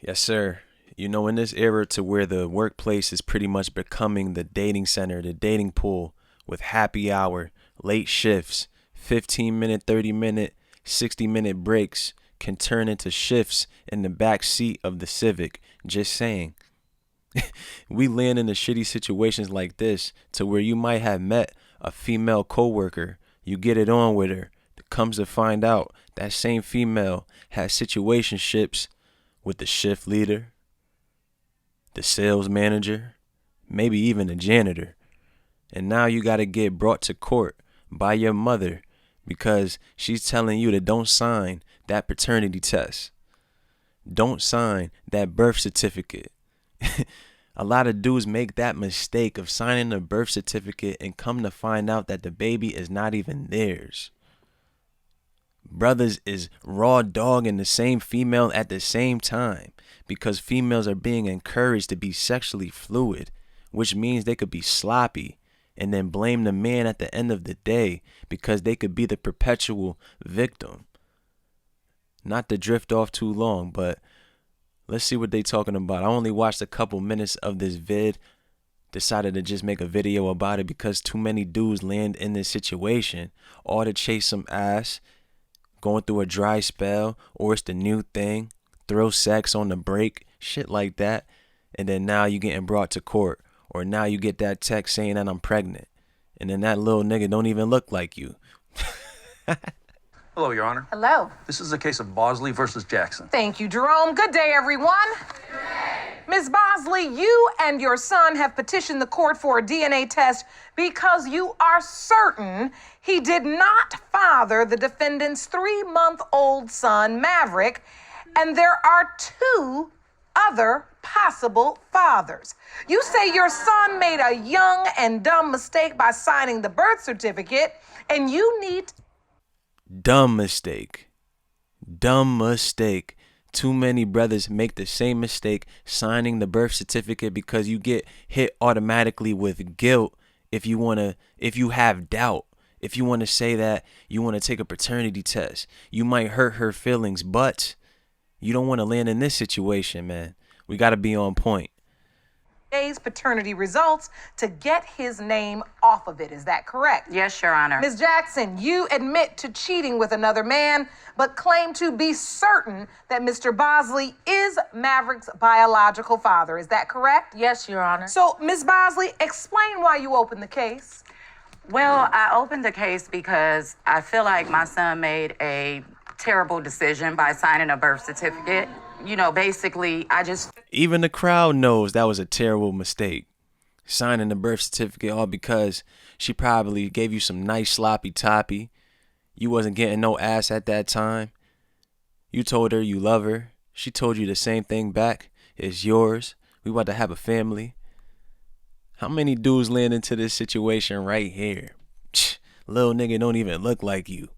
Yes, sir. You know, in this era to where the workplace is pretty much becoming the dating center, the dating pool, with happy hour, late shifts, 15-minute, 30-minute, 60-minute breaks can turn into shifts in the back seat of the Civic. Just saying. We land into shitty situations like this to where you might have met a female coworker, you get it on with her, comes to find out that same female has situationships with the shift leader, the sales manager, maybe even the janitor. And now you got to get brought to court by your mother because she's telling you to don't sign that paternity test. Don't sign that birth certificate. A lot of dudes make that mistake of signing a birth certificate and come to find out that the baby is not even theirs. Brothers is raw dogging the same female at the same time because females are being encouraged to be sexually fluid, which means they could be sloppy and then blame the man at the end of the day because they could be the perpetual victim. Not to drift off too long, but let's see what they talking about. I only watched a couple minutes of this vid, decided to just make a video about it because too many dudes land in this situation, all to chase some ass, going through a dry spell, or it's the new thing, throw sex on the break, shit like that, and then now you getting brought to court, or now you get that text saying that I'm pregnant, and then that little nigga don't even look like you. Hello, Your Honor. Hello. This is a case of Bosley versus Jackson. Thank you, Jerome. Good day, everyone. Ms. Bosley, you and your son have petitioned the court for a DNA test because you are certain he did not father the defendant's 3-month-old son, Maverick, and there are 2 other possible fathers. You say your son made a young and dumb mistake by signing the birth certificate, and you need... Dumb mistake. Dumb mistake. Too many brothers make the same mistake signing the birth certificate because you get hit automatically with guilt if you have doubt. If you want to say that you want to take a paternity test, you might hurt her feelings, but you don't want to land in this situation, man. We got to be on point. Paternity results to get his name off of it. Is that correct? Yes, Your Honor. Ms. Jackson, you admit to cheating with another man, but claim to be certain that Mr. Bosley is Maverick's biological father. Is that correct? Yes, Your Honor. So, Ms. Bosley, explain why you opened the case. Well, I opened the case because I feel like my son made a terrible decision by signing a birth certificate. You know, basically, Even the crowd knows that was a terrible mistake. Signing the birth certificate all because she probably gave you some nice sloppy toppy. You wasn't getting no ass at that time. You told her you love her. She told you the same thing back. It's yours. We about to have a family. How many dudes land into this situation right here? Little nigga don't even look like you.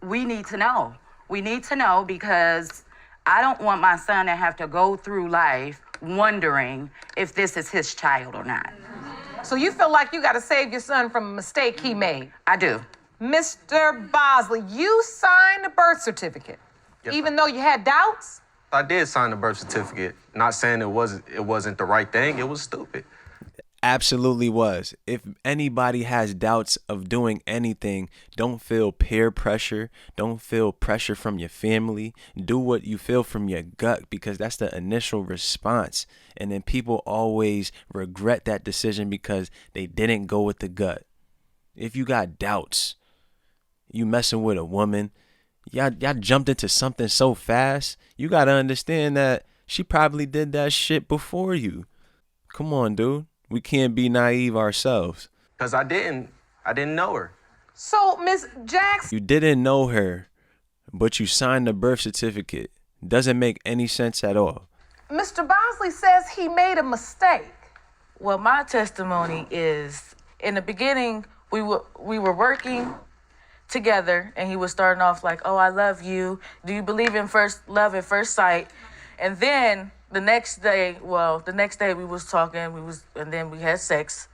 we need to know. We need to know because I don't want my son to have to go through life wondering if this is his child or not. So you feel like you got to save your son from a mistake he made? I do. Mr. Bosley, you signed the birth certificate, Yes, even though you had doubts? I did sign the birth certificate. Not saying it wasn't the right thing. It was stupid. Absolutely was. If anybody has doubts of doing anything, don't feel peer pressure. Don't feel pressure from your family. Do what you feel from your gut because that's the initial response. And then people always regret that decision because they didn't go with the gut. If you got doubts, you messing with a woman, y'all jumped into something so fast, you got to understand that she probably did that shit before you. Come on, dude. We can't be naive ourselves. Because I didn't know her. So, Ms. Jackson... You didn't know her, but you signed the birth certificate. Doesn't make any sense at all. Mr. Bosley says he made a mistake. Well, my testimony is, in the beginning, we were working together, and he was starting off like, "Oh, I love you. Do you believe in love at first sight?" And then the next day we was talking, and then we had sex.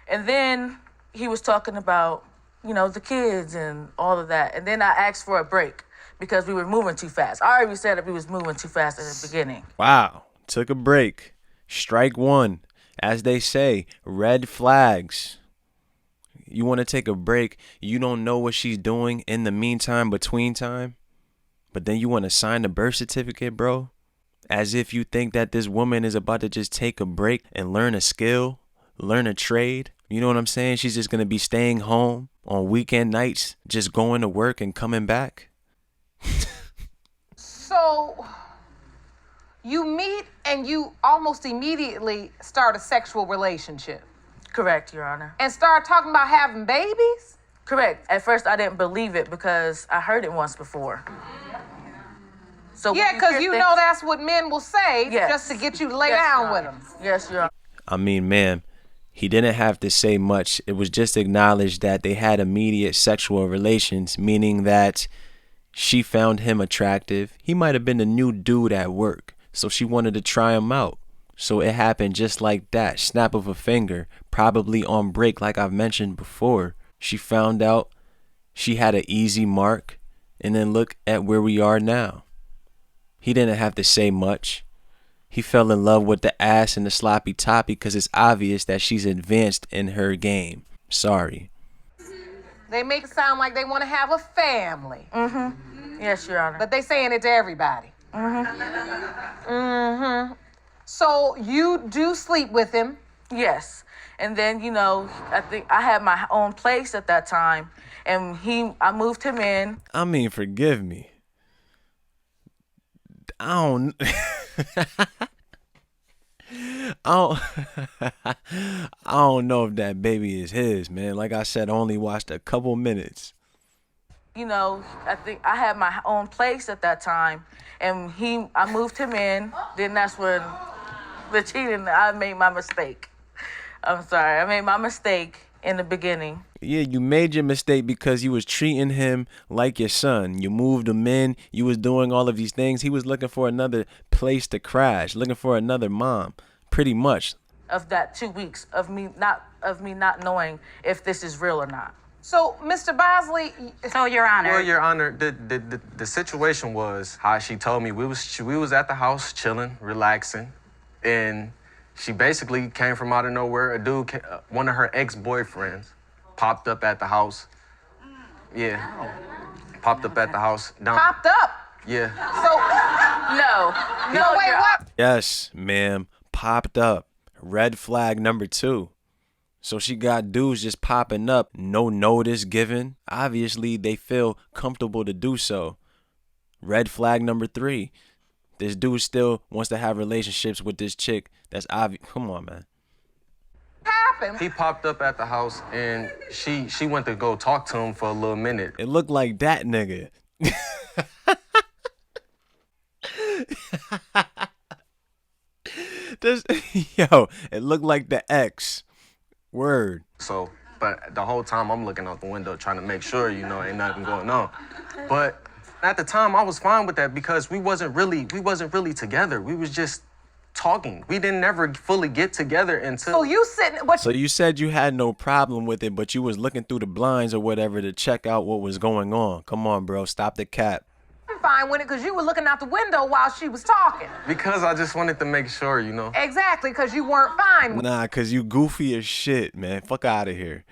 And then he was talking about, the kids and all of that. And then I asked for a break because we were moving too fast. I already said that we was moving too fast at the beginning. Wow. Took a break. Strike one. As they say, red flags. You want to take a break. You don't know what she's doing in the meantime, between time. But then you want to sign the birth certificate, bro. As if you think that this woman is about to just take a break and learn a skill, learn a trade. You know what I'm saying? She's just going to be staying home on weekend nights, just going to work and coming back. So you meet and you almost immediately start a sexual relationship Correct, Your Honor. and start talking about having babies? Correct. At first, I didn't believe it because I heard it once before. So Yeah, when because hear you things- know that's what men will say Yes. just to get you to lay Yes, down Your with Honor. them. Yes, Your Honor. I mean, ma'am, he didn't have to say much. It was just acknowledged that they had immediate sexual relations, meaning that she found him attractive. He might have been a new dude at work, so she wanted to try him out. So it happened just like that, snap of a finger, probably on break like I've mentioned before. She found out she had an easy mark, and then look at where we are now. He didn't have to say much. He fell in love with the ass and the sloppy toppy because it's obvious that she's advanced in her game. Sorry. They make it sound like they want to have a family, Yes, Your Honor. but they saying it to everybody. So you do sleep with him. Yes. And then, I think I had my own place at that time, and I moved him in. I mean, forgive me. I don't. I don't know if that baby is his, man. Like I said, I only watched a couple minutes. I think I had my own place at that time, and I moved him in. Then that's when the cheating, I made my mistake. I'm sorry, I made my mistake in the beginning. Yeah, you made your mistake because you was treating him like your son. You moved him in. You was doing all of these things. He was looking for another place to crash, looking for another mom, pretty much. Of that 2 weeks of me not knowing if this is real or not. So, Mr. Bosley, So, Your Honor. Well, Your Honor, the situation was how she told me we was at the house chilling, relaxing, and she basically came from out of nowhere. A dude, one of her ex-boyfriends, popped up at the house. Yeah, popped up at the house. popped up. Yeah. So, No, wait, Your- what? Yes, ma'am. Popped up. Red flag number 2. So she got dudes just popping up, no notice given. Obviously, they feel comfortable to do so. Red flag number 3. This dude still wants to have relationships with this chick. That's obvious. Come on, man. Happened. He popped up at the house, and she went to go talk to him for a little minute. It looked like that nigga. It looked like the ex. Word. So, but the whole time I'm looking out the window trying to make sure, ain't nothing going on. But at the time I was fine with that because we wasn't really together. We was just talking. We didn't ever fully get together until. So you sitting, but So you said you had no problem with it, but you was looking through the blinds or whatever to check out what was going on. Come on, bro. Stop the cap. I'm fine with it because you were looking out the window while she was talking. Because I just wanted to make sure, Exactly, because you weren't fine with it. Nah, because you goofy as shit, man. Fuck out of here.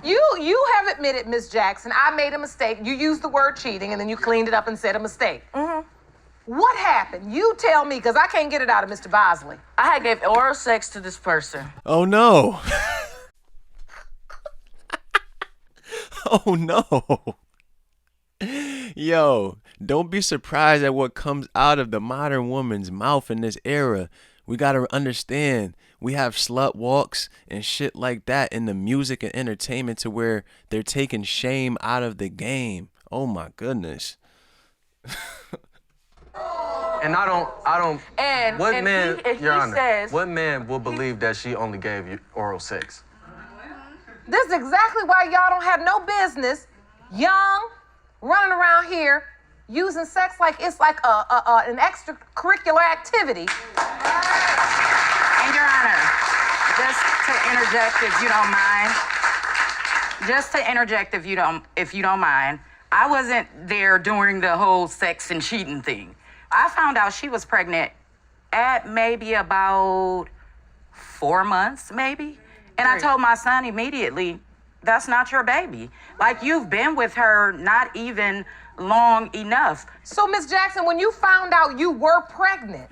You have admitted, Miss Jackson, I made a mistake. You used the word cheating and then you cleaned it up and said a mistake. What happened? You tell me, because I can't get it out of Mr. Bosley. I had gave oral sex to this person. Oh, no. Oh, no. Yo, don't be surprised at what comes out of the modern woman's mouth in this era. We got to understand, we have slut walks and shit like that in the music and entertainment to where they're taking shame out of the game. Oh, my goodness. And I don't. And What and man, he Your Honor? says, What man will believe that she only gave you oral sex? This is exactly why y'all don't have no business, young, running around here, using sex like it's like an extracurricular activity. And Your Honor, just to interject if you don't mind, Just to interject, if you don't mind, I wasn't there during the whole sex and cheating thing. I found out she was pregnant at maybe about 4 months, maybe. And I told my son immediately, that's not your baby. Like, you've been with her not even long enough. So, Miss Jackson, when you found out you were pregnant,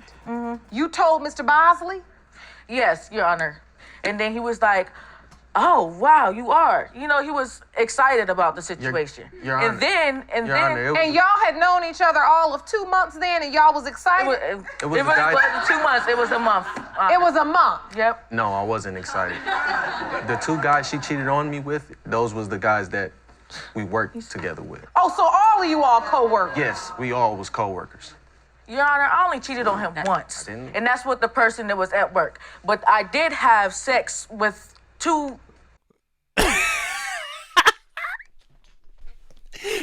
you told Mr. Bosley? Yes, Your Honor. And then he was like, oh, wow, you are. You know, he was excited about the situation. Your Honor. And Your Honor, And y'all had known each other all of 2 months then, and y'all was excited? it really wasn't 2 months, it was a month. It was a month. Yep. No, I wasn't excited. The 2 guys she cheated on me with, those was the guys that we worked together with. Oh, so all of you all co-workers? Yes, we all was co-workers. Your Honor, I only cheated on him once. didn't. And that's with the person that was at work. But I did have sex with 2...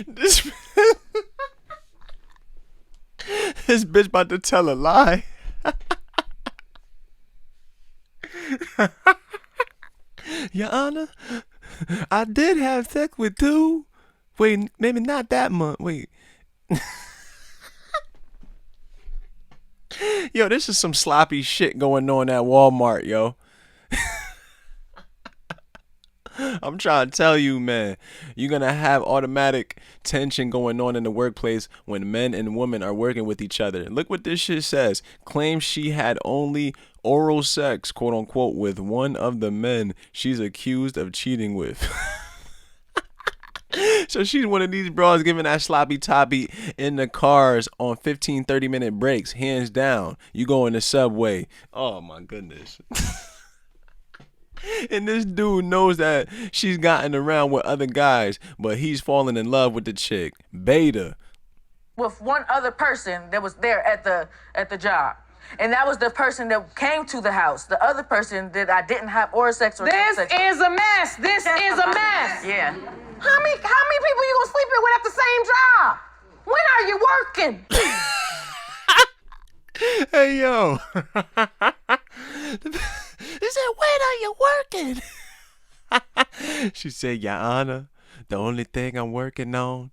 This this bitch about to tell a lie. Your Honor, I did have sex with 2. Wait, maybe not that month. Wait. Yo, this is some sloppy shit going on at Walmart, yo. I'm trying to tell you, man, you're going to have automatic tension going on in the workplace when men and women are working with each other. Look what this shit says. Claims she had only oral sex, quote unquote, with one of the men she's accused of cheating with. So she's one of these bras giving that sloppy toppy in the cars on 15, 30-minute breaks, hands down. You go in the subway. Oh, my goodness. And this dude knows that she's gotten around with other guys, but he's falling in love with the chick. Beta. with one other person that was there at the job. And that was the person that came to the house. The other person that I didn't have oral sex or This sex. is a mess. This is a mess. Yeah. How many people you gonna sleep with at the same job? When are you working? Hey, yo. He said, when are you working? She said, Your Honor, the only thing I'm working on,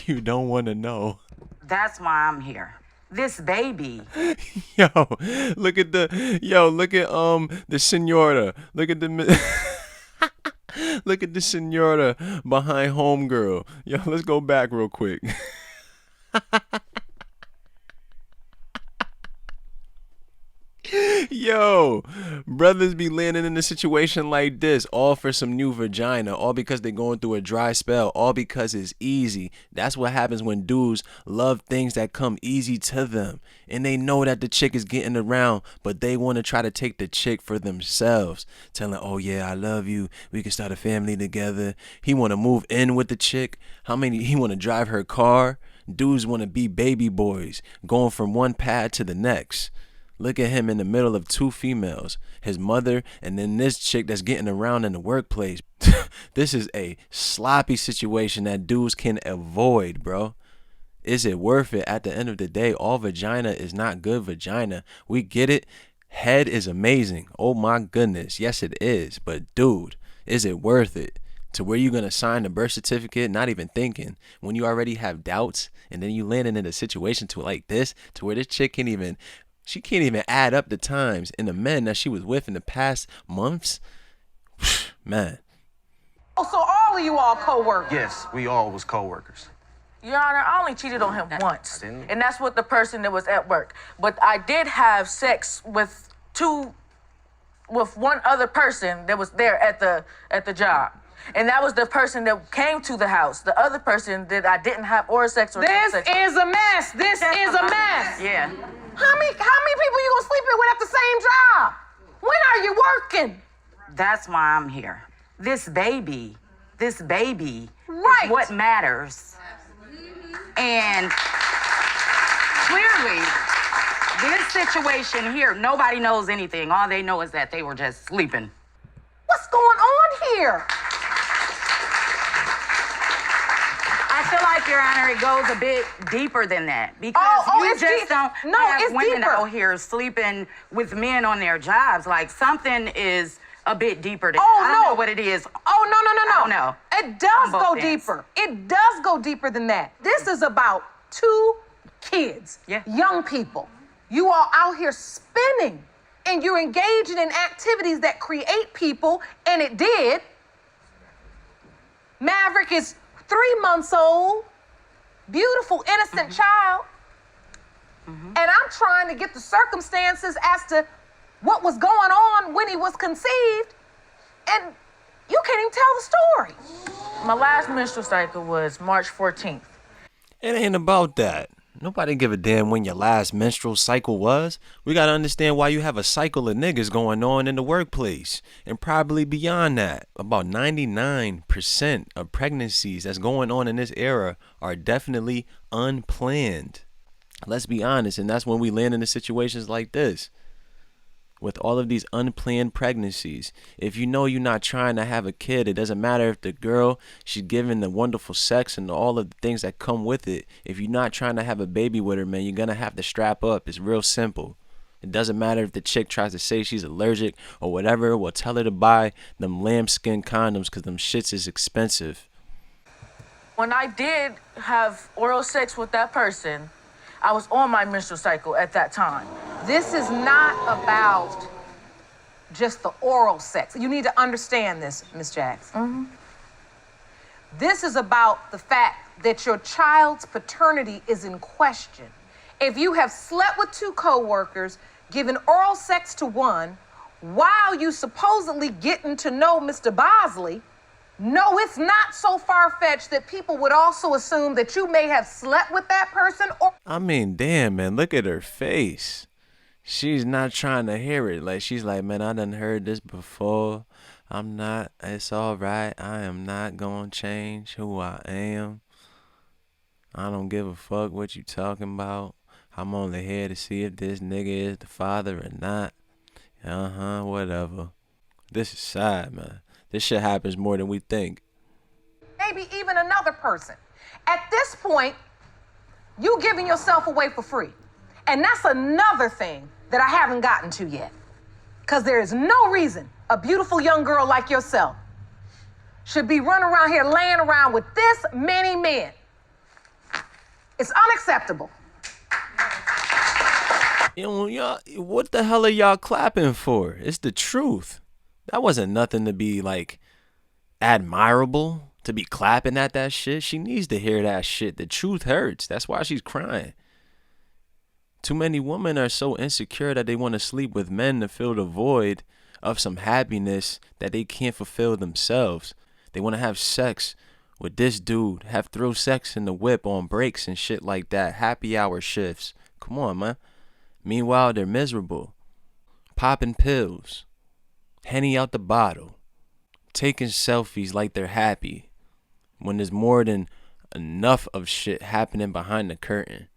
you don't want to know. That's why I'm here. This baby. Yo, look at the senora. Look at the look at the senora behind homegirl. Yo, let's go back real quick. Yo, brothers be landing in a situation like this, all for some new vagina, all because they're going through a dry spell, all because it's easy. That's what happens when dudes love things that come easy to them. And they know that the chick is getting around, but they want to try to take the chick for themselves. Telling, oh yeah, I love you. We can start a family together. He want to move in with the chick. He want to drive her car. Dudes want to be baby boys, going from one pad to the next. Look at him in the middle of two females, his mother, and then this chick that's getting around in the workplace. This is a sloppy situation that dudes can avoid, bro. Is it worth it? At the end of the day, all vagina is not good vagina. We get it. Head is amazing. Oh my goodness. Yes, it is. But dude, is it worth it? To where you gonna sign the birth certificate, not even thinking, when you already have doubts, and then you landing in a situation to like this, to where this chick can't even add up the times and the men that she was with in the past months. Man. Oh, so all of you all co-workers? Yes, we all was co-workers. Your Honor, I only cheated on him once. didn't. And that's with the person that was at work. But I did have sex with one other person that was there at the job. And that was the person that came to the house. The other person that I didn't have oral sex or This sex. is a mess. This is a mess. Yeah. How many people you gonna sleep with at the same job? When are you working? That's why I'm here. This baby Right. is what matters. And clearly, this situation here, nobody knows anything. All they know is that they were just sleeping. What's going on here? I feel like, Your Honor, it goes a bit deeper than that because you it's just deep. don't No, have it's women deeper. out here sleeping with men on their jobs. Like, something is a bit deeper than Oh, I don't no. know what it is. Oh, no, no, no, no. I don't know. It does On both go ends. deeper. It does go deeper than that. This is about two kids, Yeah. young people. You are out here spinning and you're engaging in activities that create people, and it did. Maverick is 3 months old, beautiful, innocent child. And I'm trying to get the circumstances as to what was going on when he was conceived, and you can't even tell the story. My last menstrual cycle was March 14th. It ain't about that. Nobody give a damn when your last menstrual cycle was. We gotta understand why you have a cycle of niggas going on in the workplace. And probably beyond that. About 99% of pregnancies that's going on in this era are definitely unplanned. Let's be honest, and that's when we land into situations like this. With all of these unplanned pregnancies, if you know you're not trying to have a kid, it doesn't matter if the girl, she's given the wonderful sex and all of the things that come with it. If you're not trying to have a baby with her, man, you're gonna have to strap up. It's real simple. It doesn't matter if the chick tries to say she's allergic or whatever. We'll tell her to buy them lambskin condoms because them shits is expensive. When I did have oral sex with that person, I was on my menstrual cycle at that time. This is not about just the oral sex. You need to understand this, Miss Jackson. This is about the fact that your child's paternity is in question. If you have slept with two coworkers, given oral sex to one, while you supposedly getting to know Mr. Bosley, no, it's not so far-fetched that people would also assume that you may have slept with that person or... I mean, damn, man, look at her face. She's not trying to hear it. Like, she's like, man, I done heard this before. It's all right. I am not gonna change who I am. I don't give a fuck what you talking about. I'm only here to see if this nigga is the father or not. Whatever. This is sad, man. This shit happens more than we think. maybe even another person. At this point, you giving yourself away for free. And that's another thing that I haven't gotten to yet. Because there is no reason a beautiful young girl like yourself should be running around here laying around with this many men. It's unacceptable. You know, y'all, what the hell are y'all clapping for? It's the truth. That wasn't nothing to be like admirable, to be clapping at that shit. She needs to hear that shit. The truth hurts. That's why she's crying. Too many women are so insecure that they want to sleep with men to fill the void of some happiness that they can't fulfill themselves. They want to have sex with this dude, have throw sex in the whip on breaks and shit like that, happy hour shifts. Come on, man. Meanwhile, they're miserable, popping pills, Henny out the bottle, taking selfies like they're happy when there's more than enough of shit happening behind the curtain.